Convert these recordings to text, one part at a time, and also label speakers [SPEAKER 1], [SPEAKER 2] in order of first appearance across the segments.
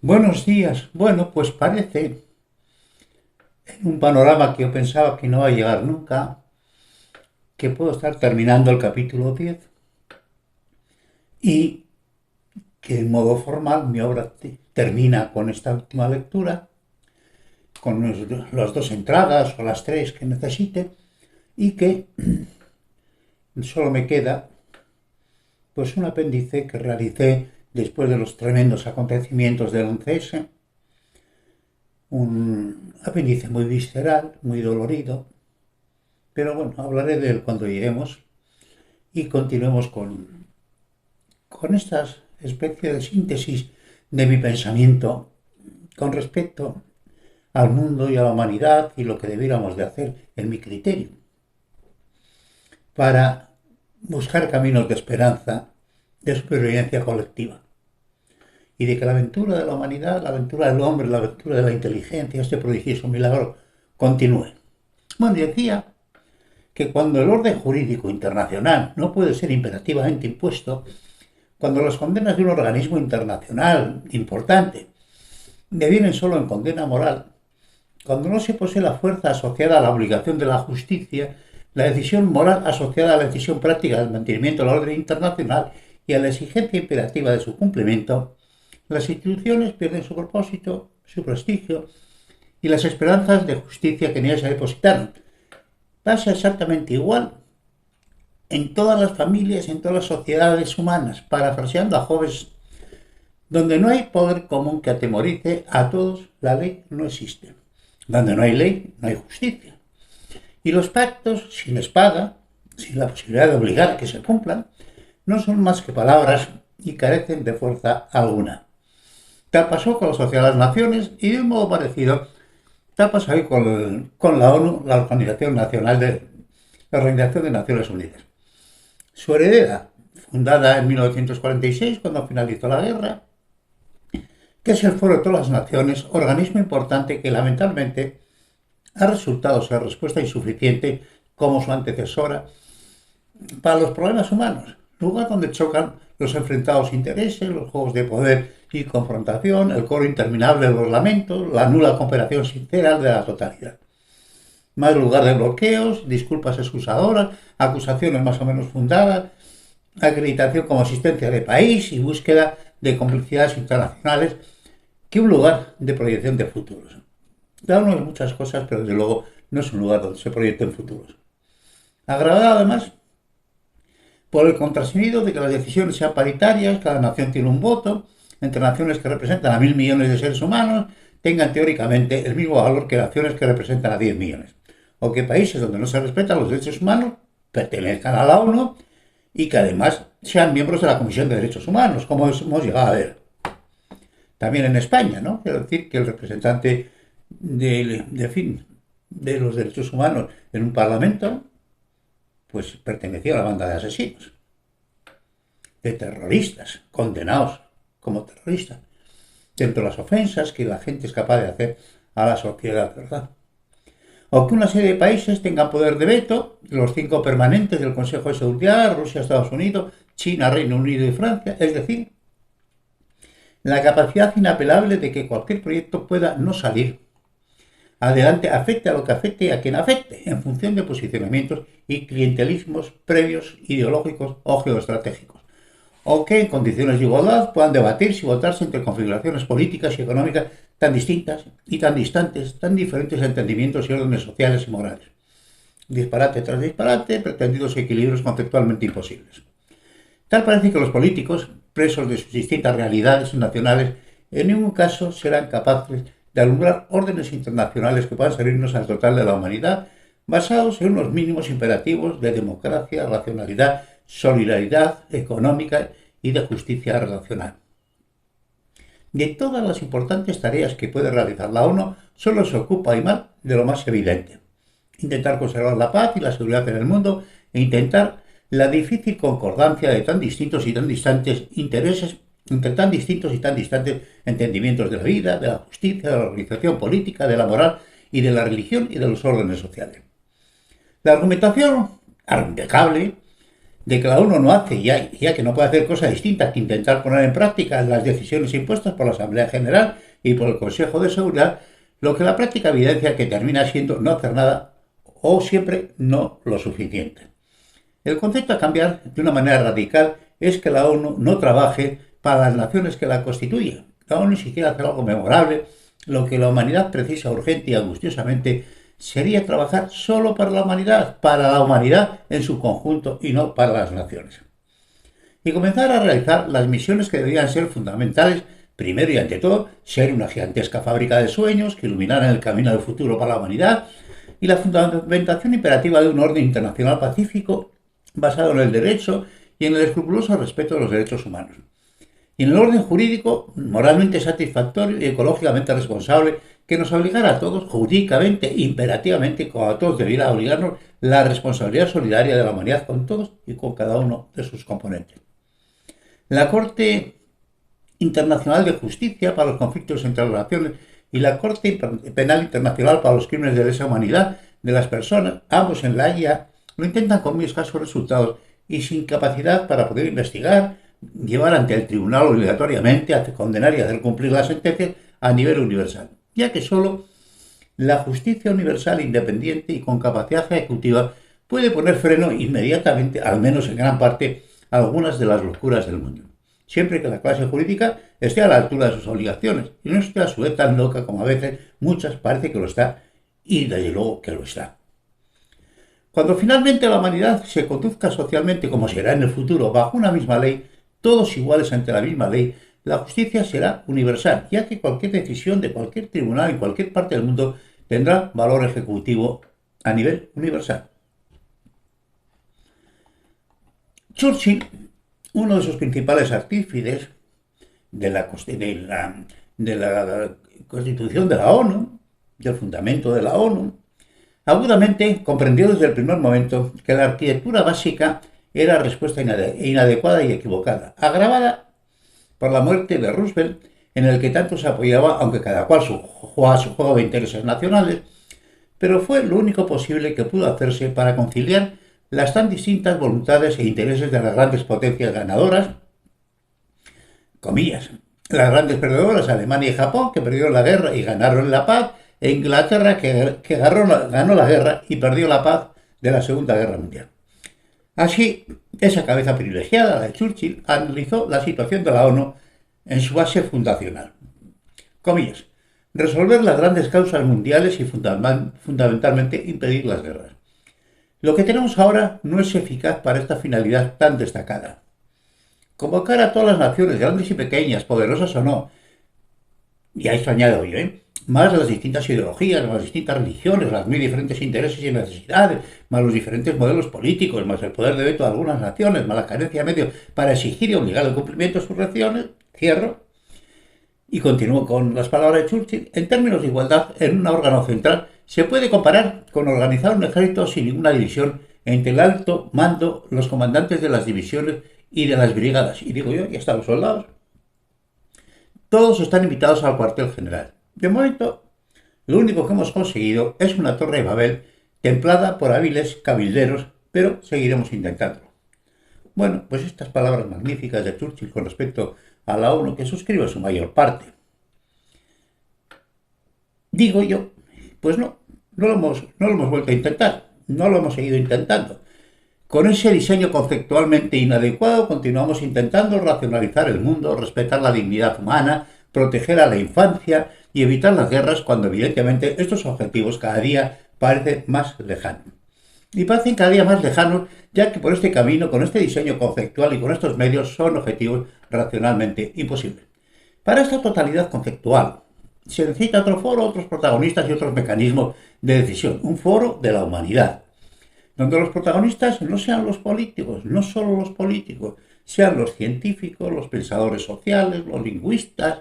[SPEAKER 1] Buenos días. Bueno, pues parece, en un panorama que yo pensaba que no va a llegar nunca, que puedo estar terminando el capítulo 10 y que en modo formal mi obra termina con esta última lectura, con las dos entradas o las tres que necesite y que solo me queda pues un apéndice que realicé después de los tremendos acontecimientos del 11S, un apéndice muy visceral, muy dolorido, pero bueno, hablaré de él cuando lleguemos y continuemos con esta especie de síntesis de mi pensamiento con respecto al mundo y a la humanidad y lo que debiéramos de hacer en mi criterio para buscar caminos de esperanza, de supervivencia colectiva y de que la aventura de la humanidad, la aventura del hombre, la aventura de la inteligencia, este prodigioso milagro, continúe. Bueno, y decía que cuando el orden jurídico internacional no puede ser imperativamente impuesto, cuando las condenas de un organismo internacional importante devienen solo en condena moral, cuando no se posee la fuerza asociada a la obligación de la justicia, la decisión moral asociada a la decisión práctica del mantenimiento del orden internacional y a la exigencia imperativa de su cumplimiento, las instituciones pierden su propósito, su prestigio y las esperanzas de justicia que en ellas se depositaron. Pasa exactamente igual en todas las familias, en todas las sociedades humanas, parafraseando a Hobbes. Donde no hay poder común que atemorice a todos, la ley no existe. Donde no hay ley, no hay justicia. Y los pactos, sin espada, sin la posibilidad de obligar a que se cumplan, no son más que palabras y carecen de fuerza alguna. Tal pasó con la Sociedad de las Naciones y de un modo parecido tal pasa hoy con la ONU, la Organización de Naciones Unidas. Su heredera, fundada en 1946, cuando finalizó la guerra, que es el Foro de todas las Naciones, organismo importante que lamentablemente ha resultado ser respuesta insuficiente como su antecesora para los problemas humanos, lugar donde chocan los enfrentados intereses, los juegos de poder y confrontación, el coro interminable de los lamentos, la nula cooperación sincera de la totalidad. Más lugar de bloqueos, disculpas excusadoras, acusaciones más o menos fundadas, acreditación como asistencia de país y búsqueda de complicidades internacionales que un lugar de proyección de futuros. Da uno de muchas cosas, pero desde luego no es un lugar donde se proyecten futuros. Agravado además por el contrasentido de que las decisiones sean paritarias, cada nación tiene un voto, entre naciones que representan a 1.000 millones de seres humanos, tengan teóricamente el mismo valor que naciones que representan a 10 millones. O que países donde no se respetan los derechos humanos pertenezcan a la ONU y que además sean miembros de la Comisión de Derechos Humanos, como hemos llegado a ver. También en España, ¿no? Quiero decir que el representante de los derechos humanos en un parlamento, pues pertenecía a la banda de asesinos, de terroristas, condenados como terroristas, dentro de las ofensas que la gente es capaz de hacer a la sociedad, ¿verdad? O que una serie de países tengan poder de veto, los 5 permanentes del Consejo de Seguridad, Rusia, Estados Unidos, China, Reino Unido y Francia, es decir, la capacidad inapelable de que cualquier proyecto pueda no salir adelante, afecte a lo que afecte y a quien afecte, en función de posicionamientos y clientelismos previos, ideológicos o geoestratégicos, o que en condiciones de igualdad puedan debatirse y votarse entre configuraciones políticas y económicas tan distintas y tan distantes, tan diferentes entendimientos y órdenes sociales y morales. Disparate tras disparate, pretendidos equilibrios conceptualmente imposibles. Tal parece que los políticos, presos de sus distintas realidades nacionales, en ningún caso serán capaces de alumbrar órdenes internacionales que puedan servirnos al total de la humanidad, basados en unos mínimos imperativos de democracia, racionalidad, solidaridad económica y de justicia relacional. De todas las importantes tareas que puede realizar la ONU, solo se ocupa y mal de lo más evidente: intentar conservar la paz y la seguridad en el mundo e intentar la difícil concordancia de tan distintos y tan distantes intereses entre tan distintos y tan distantes entendimientos de la vida, de la justicia, de la organización política, de la moral y de la religión y de los órdenes sociales. La argumentación, impecable, de que la ONU no hace, ya que no puede hacer cosa distinta que intentar poner en práctica las decisiones impuestas por la Asamblea General y por el Consejo de Seguridad, lo que la práctica evidencia que termina siendo no hacer nada o siempre no lo suficiente. El concepto a cambiar de una manera radical es que la ONU no trabaje para las naciones que la constituyen. La ONU, si quiere hacer algo memorable, lo que la humanidad precisa urgente y angustiosamente sería trabajar solo para la humanidad en su conjunto y no para las naciones. Y comenzar a realizar las misiones que deberían ser fundamentales, primero y ante todo, ser una gigantesca fábrica de sueños que iluminaran el camino del futuro para la humanidad y la fundamentación imperativa de un orden internacional pacífico basado en el derecho y en el escrupuloso respeto de los derechos humanos. Y en el orden jurídico, moralmente satisfactorio y ecológicamente responsable, que nos obligara a todos, jurídicamente, imperativamente, como a todos debiera obligarnos, la responsabilidad solidaria de la humanidad con todos y con cada uno de sus componentes. La Corte Internacional de Justicia para los conflictos entre las naciones y la Corte Penal Internacional para los crímenes de lesa humanidad de las personas, ambos en La Haya, lo intentan con muy escasos resultados y sin capacidad para poder investigar, llevar ante el tribunal obligatoriamente, a condenar y hacer cumplir las sentencias a nivel universal, ya que solo la justicia universal independiente y con capacidad ejecutiva puede poner freno inmediatamente, al menos en gran parte, a algunas de las locuras del mundo, siempre que la clase jurídica esté a la altura de sus obligaciones y no esté a su vez tan loca como a veces muchas parece que lo está, y desde luego que lo está. Cuando finalmente la humanidad se conduzca socialmente como será en el futuro bajo una misma ley, todos iguales ante la misma ley, la justicia será universal, ya que cualquier decisión de cualquier tribunal en cualquier parte del mundo tendrá valor ejecutivo a nivel universal. Churchill, uno de sus principales artífices de la constitución de la ONU, del fundamento de la ONU, agudamente comprendió desde el primer momento que la arquitectura básica era respuesta inadecuada y equivocada, agravada por la muerte de Roosevelt, en el que tanto se apoyaba, aunque cada cual jugaba su juego de intereses nacionales, pero fue lo único posible que pudo hacerse para conciliar las tan distintas voluntades e intereses de las grandes potencias ganadoras, comillas, las grandes perdedoras, Alemania y Japón, que perdieron la guerra y ganaron la paz, e Inglaterra, que ganó la guerra y perdió la paz de la Segunda Guerra Mundial. Así, esa cabeza privilegiada, la de Churchill, analizó la situación de la ONU en su base fundacional. Comillas, resolver las grandes causas mundiales y fundamentalmente impedir las guerras. Lo que tenemos ahora no es eficaz para esta finalidad tan destacada. Convocar a todas las naciones, grandes y pequeñas, poderosas o no, y a esto añado yo, más las distintas ideologías, las distintas religiones, las muy diferentes intereses y necesidades, más los diferentes modelos políticos, más el poder de veto de algunas naciones, más la carencia de medios para exigir y obligar el cumplimiento de sus regiones, cierro, y continúo con las palabras de Churchill, en términos de igualdad en un órgano central, se puede comparar con organizar un ejército sin ninguna división entre el alto mando, los comandantes de las divisiones y de las brigadas, y digo yo, y hasta los soldados. Todos están invitados al cuartel general. De momento, lo único que hemos conseguido es una torre de Babel templada por hábiles cabilderos, pero seguiremos intentándolo. Bueno, pues estas palabras magníficas de Churchill con respecto a la ONU, que suscribo su mayor parte. Digo yo, pues no lo hemos vuelto a intentar, no lo hemos seguido intentando. Con ese diseño conceptualmente inadecuado continuamos intentando racionalizar el mundo, respetar la dignidad humana, proteger a la infancia y evitar las guerras cuando evidentemente estos objetivos cada día parecen más lejanos. Y parecen cada día más lejanos ya que por este camino, con este diseño conceptual y con estos medios son objetivos racionalmente imposibles. Para esta totalidad conceptual se necesita otro foro, otros protagonistas y otros mecanismos de decisión, un foro de la humanidad, donde los protagonistas no sean los políticos, no solo los políticos, sean los científicos, los pensadores sociales, los lingüistas,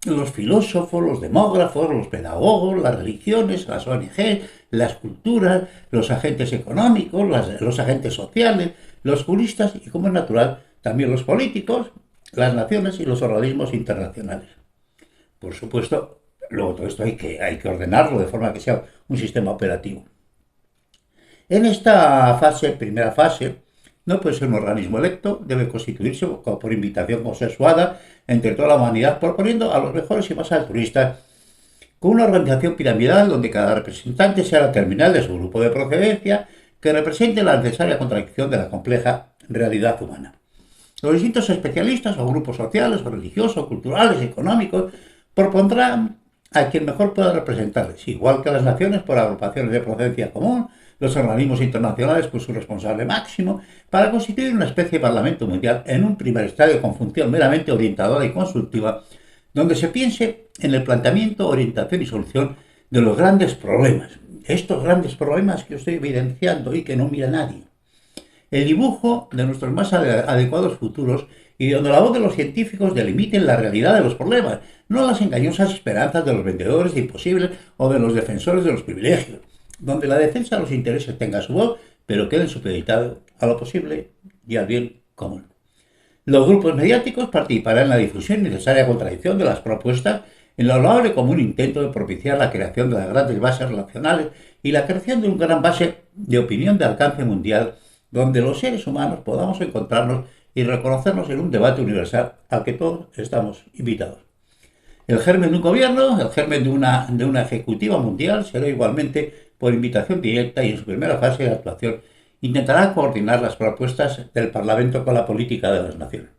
[SPEAKER 1] los filósofos, los demógrafos, los pedagogos, las religiones, las ONG, las culturas, los agentes económicos, los agentes sociales, los juristas y, como es natural, también los políticos, las naciones y los organismos internacionales. Por supuesto, luego todo esto hay que ordenarlo de forma que sea un sistema operativo. En esta primera fase, No puede ser un organismo electo, debe constituirse por invitación consensuada entre toda la humanidad, proponiendo a los mejores y más altruistas, con una organización piramidal donde cada representante sea la terminal de su grupo de procedencia, que represente la necesaria contradicción de la compleja realidad humana. Los distintos especialistas o grupos sociales o religiosos, culturales, económicos, propondrán a quien mejor pueda representarles, igual que las naciones por agrupaciones de procedencia común, los organismos internacionales por su responsable máximo, para constituir una especie de Parlamento Mundial en un primer estadio con función meramente orientadora y consultiva, donde se piense en el planteamiento, orientación y solución de los grandes problemas. Estos grandes problemas que estoy evidenciando y que no mira nadie. El dibujo de nuestros más adecuados futuros y donde la voz de los científicos delimiten la realidad de los problemas, no las engañosas esperanzas de los vendedores de imposibles o de los defensores de los privilegios, donde la defensa de los intereses tenga su voz, pero quede supeditado a lo posible y al bien común. Los grupos mediáticos participarán en la difusión y necesaria contradicción de las propuestas en lo loable como un intento de propiciar la creación de las grandes bases relacionales y la creación de una gran base de opinión de alcance mundial donde los seres humanos podamos encontrarnos y reconocernos en un debate universal al que todos estamos invitados. El germen de un gobierno, el germen de una ejecutiva mundial será igualmente por invitación directa y en su primera fase de actuación intentará coordinar las propuestas del Parlamento con la política de las naciones.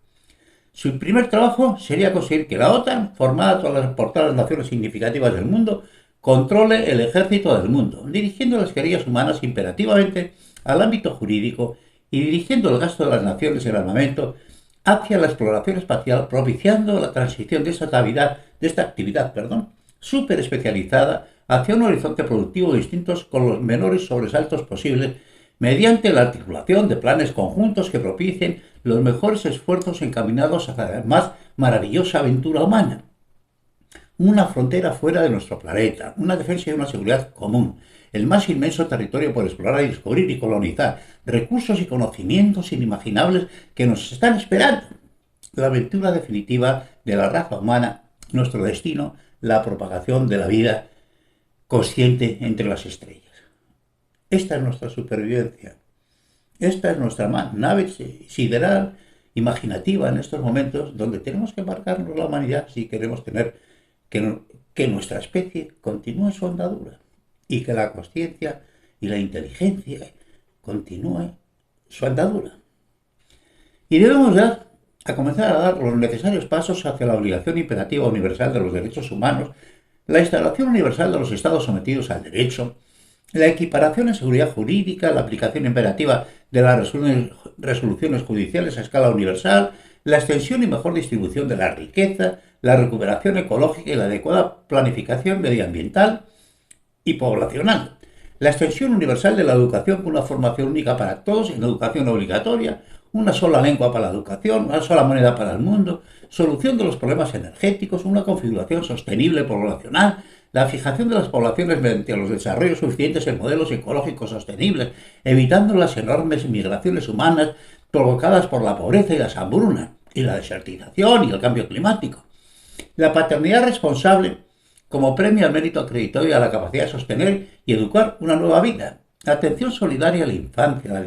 [SPEAKER 1] Su primer trabajo sería conseguir que la OTAN, formada por todas las naciones significativas del mundo, controle el ejército del mundo, dirigiendo las querellas humanas imperativamente al ámbito jurídico y dirigiendo el gasto de las naciones en armamento hacia la exploración espacial, propiciando la transición de esta actividad súper especializada hacia un horizonte productivo distintos con los menores sobresaltos posibles mediante la articulación de planes conjuntos que propicien los mejores esfuerzos encaminados hacia la más maravillosa aventura humana. Una frontera fuera de nuestro planeta, una defensa y una seguridad común, el más inmenso territorio por explorar y descubrir y colonizar, recursos y conocimientos inimaginables que nos están esperando. La aventura definitiva de la raza humana, nuestro destino, la propagación de la vida consciente entre las estrellas. Esta es nuestra supervivencia. Esta es nuestra nave sideral imaginativa en estos momentos donde tenemos que embarcarnos la humanidad si queremos tener que nuestra especie continúe su andadura y que la consciencia y la inteligencia continúe su andadura. Y debemos comenzar a dar los necesarios pasos hacia la obligación imperativa universal de los derechos humanos, la instalación universal de los estados sometidos al derecho, la equiparación en seguridad jurídica, la aplicación imperativa de las resoluciones judiciales a escala universal, la extensión y mejor distribución de la riqueza, la recuperación ecológica y la adecuada planificación medioambiental y poblacional, la extensión universal de la educación con una formación única para todos en educación obligatoria, una sola lengua para la educación, una sola moneda para el mundo, solución de los problemas energéticos, una configuración sostenible poblacional, la fijación de las poblaciones mediante los desarrollos suficientes en modelos ecológicos sostenibles, evitando las enormes migraciones humanas provocadas por la pobreza y las hambrunas, y la desertización y el cambio climático. La paternidad responsable como premio al mérito acreditado y a la capacidad de sostener y educar una nueva vida. La atención solidaria a la infancia, la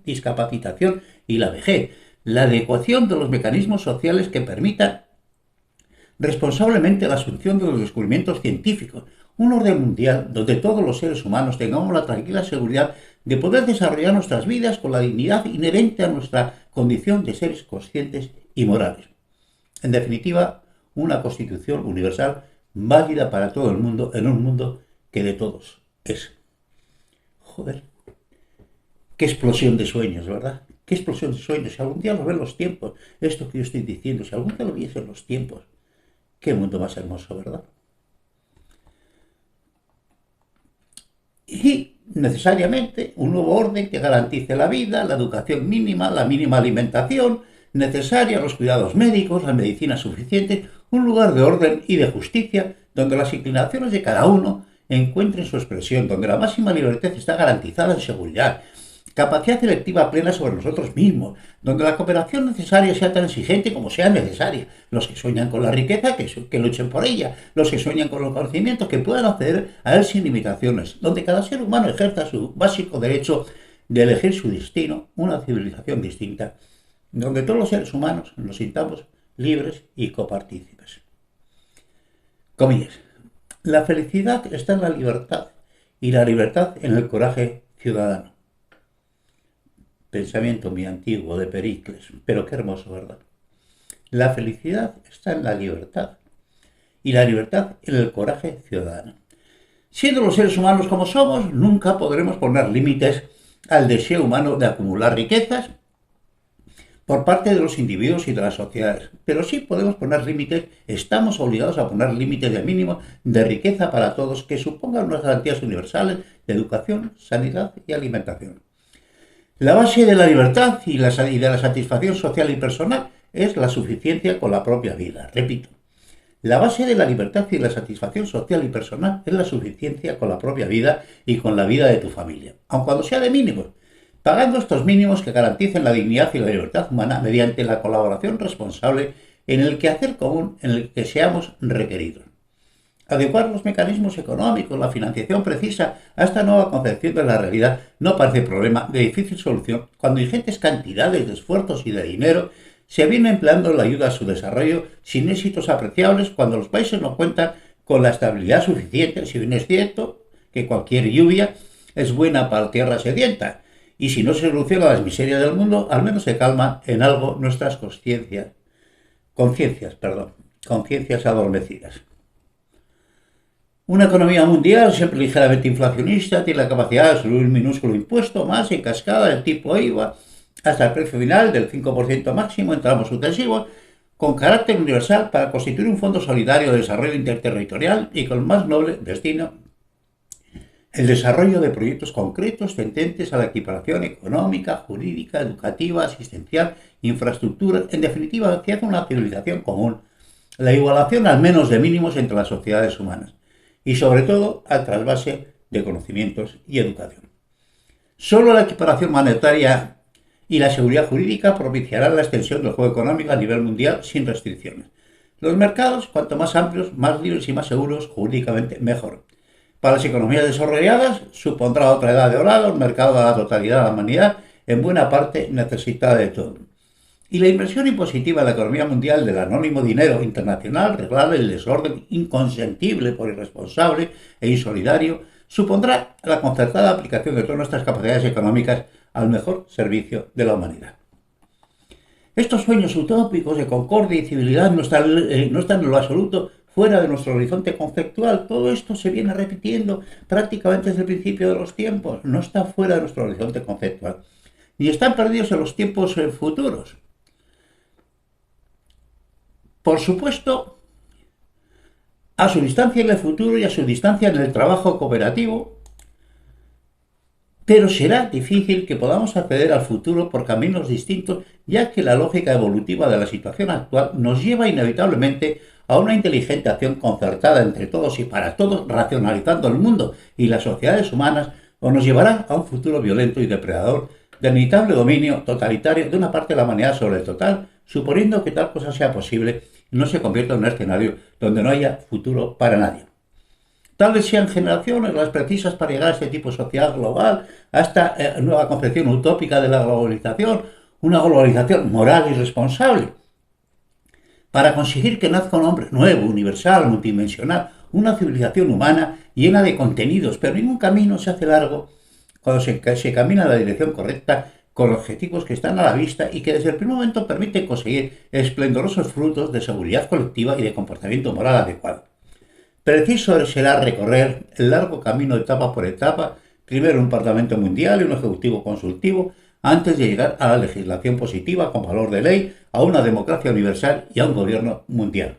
[SPEAKER 1] discapacitación y la vejez. La adecuación de los mecanismos sociales que permitan responsablemente la asunción de los descubrimientos científicos. Un orden mundial donde todos los seres humanos tengamos la tranquila seguridad de poder desarrollar nuestras vidas con la dignidad inherente a nuestra condición de seres conscientes y morales. En definitiva, una constitución universal válida para todo el mundo en un mundo que de todos es. Joder, qué explosión de sueños, ¿verdad? Qué explosión de sueños. Si algún día lo ven los tiempos, esto que yo estoy diciendo, si algún día lo viesen los tiempos, qué mundo más hermoso, ¿verdad? Y necesariamente un nuevo orden que garantice la vida, la educación mínima, la mínima alimentación necesaria, los cuidados médicos, la medicina suficiente, un lugar de orden y de justicia donde las inclinaciones de cada uno encuentren su expresión, donde la máxima libertad está garantizada en seguridad, capacidad electiva plena sobre nosotros mismos, donde la cooperación necesaria sea tan exigente como sea necesaria. Los que sueñan con la riqueza, que luchen por ella. Los que sueñan con los conocimientos, que puedan acceder a él sin limitaciones. Donde cada ser humano ejerza su básico derecho de elegir su destino, una civilización distinta, donde todos los seres humanos nos sintamos libres y copartícipes. Comillas. La felicidad está en la libertad y la libertad en el coraje ciudadano. Pensamiento muy antiguo de Pericles, pero qué hermoso, ¿verdad? La felicidad está en la libertad y la libertad en el coraje ciudadano. Siendo los seres humanos como somos, nunca podremos poner límites al deseo humano de acumular riquezas por parte de los individuos y de las sociedades. Pero sí podemos poner límites, estamos obligados a poner límites de mínimo de riqueza para todos que supongan unas garantías universales de educación, sanidad y alimentación. La base de la libertad y de la satisfacción social y personal es la suficiencia con la propia vida. Repito, la base de la libertad y de la satisfacción social y personal es la suficiencia con la propia vida y con la vida de tu familia, aun cuando sea de mínimos, pagando estos mínimos que garanticen la dignidad y la libertad humana mediante la colaboración responsable en el quehacer común en el que seamos requeridos. Adecuar los mecanismos económicos, la financiación precisa a esta nueva concepción de la realidad no parece problema de difícil solución cuando ingentes cantidades de esfuerzos y de dinero se viene empleando en la ayuda a su desarrollo sin éxitos apreciables cuando los países no cuentan con la estabilidad suficiente, si bien es cierto que cualquier lluvia es buena para la tierra sedienta, y si no se soluciona las miserias del mundo, al menos se calma en algo nuestras conciencias adormecidas. Una economía mundial siempre ligeramente inflacionista tiene la capacidad de subir un minúsculo impuesto más en cascada del tipo IVA hasta el precio final del 5% máximo en tramos sucesivos, con carácter universal para constituir un fondo solidario de desarrollo interterritorial y con el más noble destino, el desarrollo de proyectos concretos tendentes a la equiparación económica, jurídica, educativa, asistencial, infraestructura, en definitiva, hacia una civilización común, la igualación al menos de mínimos entre las sociedades humanas y sobre todo al trasvase de conocimientos y educación. Solo la equiparación monetaria y la seguridad jurídica propiciarán la extensión del juego económico a nivel mundial sin restricciones. Los mercados, cuanto más amplios, más libres y más seguros jurídicamente, mejor. Para las economías desarrolladas, supondrá otra edad de oro, un mercado de la totalidad de la humanidad, en buena parte necesitada de todo. Y la inversión impositiva en la economía mundial del anónimo dinero internacional, reglar el desorden inconsentible por irresponsable e insolidario, supondrá la concertada aplicación de todas nuestras capacidades económicas al mejor servicio de la humanidad. Estos sueños utópicos de concordia y civilidad no están en lo absoluto fuera de nuestro horizonte conceptual. Todo esto se viene repitiendo prácticamente desde el principio de los tiempos. No está fuera de nuestro horizonte conceptual. Ni están perdidos en los tiempos futuros. Por supuesto, a su distancia en el futuro y a su distancia en el trabajo cooperativo, pero será difícil que podamos acceder al futuro por caminos distintos, ya que la lógica evolutiva de la situación actual nos lleva inevitablemente a una inteligente acción concertada entre todos y para todos, racionalizando el mundo y las sociedades humanas, o nos llevará a un futuro violento y depredador, de inevitable dominio totalitario de una parte de la humanidad sobre el total, suponiendo que tal cosa sea posible y no se convierta en un escenario donde no haya futuro para nadie. Tal vez sean generaciones las precisas para llegar a este tipo de sociedad global, a esta nueva concepción utópica de la globalización, una globalización moral y responsable, para conseguir que nazca un hombre nuevo, universal, multidimensional, una civilización humana llena de contenidos, pero ningún camino se hace largo cuando se camina en la dirección correcta con objetivos que están a la vista y que desde el primer momento permiten conseguir esplendorosos frutos de seguridad colectiva y de comportamiento moral adecuado. Preciso será recorrer el largo camino etapa por etapa, primero un Parlamento mundial y un Ejecutivo consultivo, antes de llegar a la legislación positiva con valor de ley, a una democracia universal y a un gobierno mundial.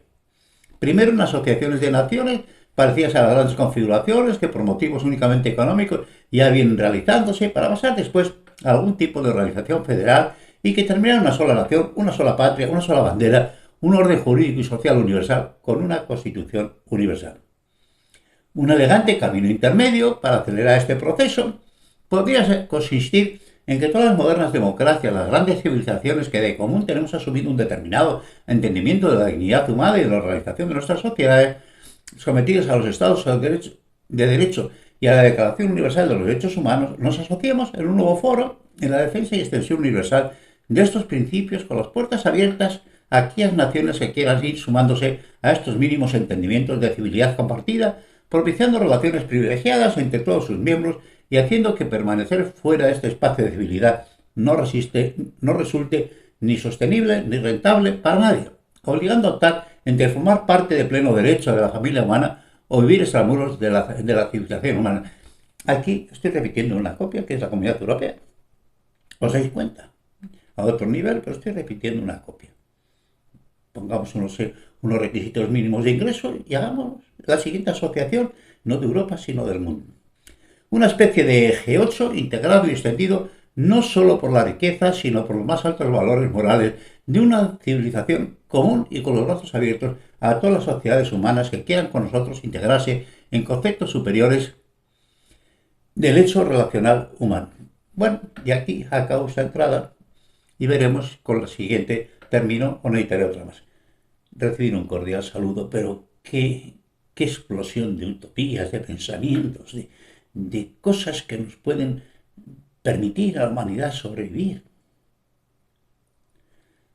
[SPEAKER 1] Primero unas asociaciones de naciones parecidas a las grandes configuraciones que por motivos únicamente económicos ya vienen realizándose para pasar después a algún tipo de organización federal y que termine en una sola nación, una sola patria, una sola bandera, un orden jurídico y social universal con una constitución universal. Un elegante camino intermedio para acelerar este proceso podría consistir en que todas las modernas democracias, las grandes civilizaciones que de común tenemos asumido un determinado entendimiento de la dignidad humana y de la organización de nuestras sociedades, sometidas a los estados de derecho y a la Declaración Universal de los Derechos Humanos, nos asociamos en un nuevo foro en la defensa y extensión universal de estos principios, con las puertas abiertas a aquellas naciones que quieran ir sumándose a estos mínimos entendimientos de civilidad compartida, propiciando relaciones privilegiadas entre todos sus miembros y haciendo que permanecer fuera de este espacio de civilidad no resulte ni sostenible ni rentable para nadie, obligando a optar entre formar parte de pleno derecho de la familia humana o vivir extramuros de la civilización humana. Aquí estoy repitiendo una copia que es la Comunidad Europea. ¿Os dais cuenta? A otro nivel, pero estoy repitiendo una copia. Pongamos unos requisitos mínimos de ingreso y hagamos la siguiente asociación, no de Europa, sino del mundo. Una especie de G8 integrado y extendido no solo por la riqueza, sino por los más altos valores morales de una civilización común y con los brazos abiertos a todas las sociedades humanas que quieran con nosotros integrarse en conceptos superiores del hecho relacional humano. Bueno, y aquí acabo esta entrada y veremos con la siguiente termino o necesitaré otra más. Recibir un cordial saludo, pero qué explosión de utopías, de pensamientos, de cosas que nos pueden permitir a la humanidad sobrevivir.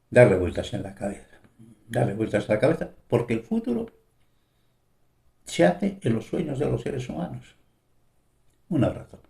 [SPEAKER 1] Darle vueltas en la cabeza, darle vueltas a la cabeza, porque el futuro se hace en los sueños de los seres humanos. Un abrazo.